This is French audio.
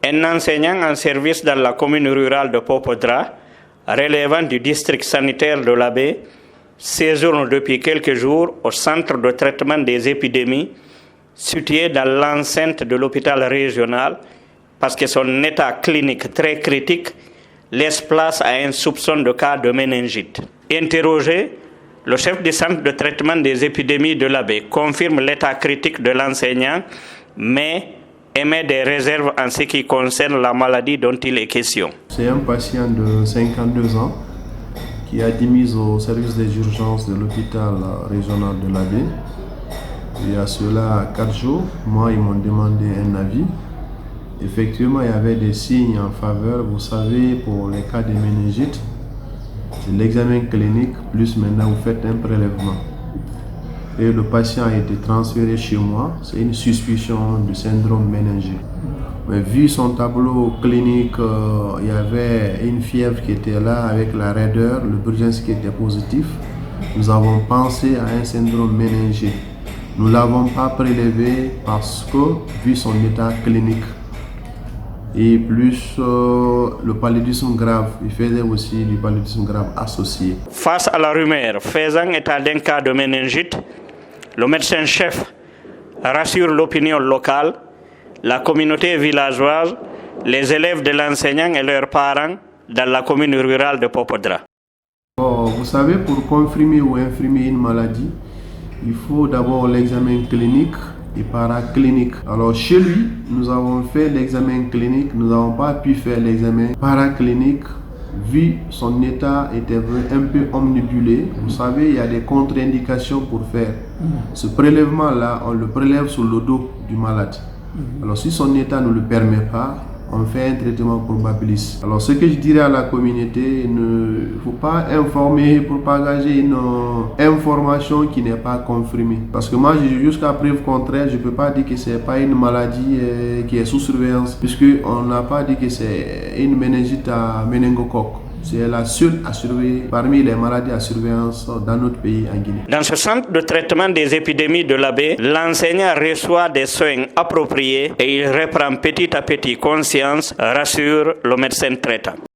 Un enseignant en service dans la commune rurale de Popodra, relevant du district sanitaire de l'Abbé, séjourne depuis quelques jours au centre de traitement des épidémies situé dans l'enceinte de l'hôpital régional parce que son état clinique très critique laisse place à un soupçon de cas de méningite. Interrogé, le chef du centre de traitement des épidémies de l'Abbé confirme l'état critique de l'enseignant, mais émet des réserves en ce qui concerne la maladie dont il est question. C'est un patient de 52 ans qui a été mis au service des urgences de l'hôpital régional de l'Abbé. Il y a cela 4 jours, moi ils m'ont demandé un avis. Effectivement, il y avait des signes en faveur. Vous savez, pour les cas de méningite, c'est l'examen clinique, plus maintenant vous faites un prélèvement. Et le patient a été transféré chez moi, c'est une suspicion du syndrome méningé. Mais vu son tableau clinique, il y avait une fièvre qui était là avec la raideur, le Burgess qui était positif. Nous avons pensé à un syndrome méningé. Nous ne l'avons pas prélevé parce que, vu son état clinique, et plus le paludisme grave, il faisait aussi du paludisme grave associé. Face à la rumeur faisant état d'un cas de méningite, le médecin-chef rassure l'opinion locale, la communauté villageoise, les élèves de l'enseignant et leurs parents dans la commune rurale de Popodra. Vous savez, pour confirmer ou infirmer une maladie, il faut d'abord l'examen clinique et paraclinique. Alors chez lui, nous avons fait l'examen clinique, nous n'avons pas pu faire l'examen paraclinique vu son état était un peu omnibulé. Vous savez, il y a des contre-indications pour faire ce prélèvement-là, on le prélève sur le dos du malade. Alors si son état ne le permet pas, on fait un traitement probabiliste. Alors ce que je dirais à la communauté, il ne faut pas informer, propager une information qui n'est pas confirmée. Parce que moi, jusqu'à preuve contraire, je ne peux pas dire que ce n'est pas une maladie qui est sous surveillance, puisqu'on n'a pas dit que c'est une méningite à méningocoque. C'est la seule à surveiller parmi les maladies à surveillance dans notre pays en Guinée. Dans ce centre de traitement des épidémies de l'Abbé, l'enseignant reçoit des soins appropriés et il reprend petit à petit conscience, rassure le médecin traitant.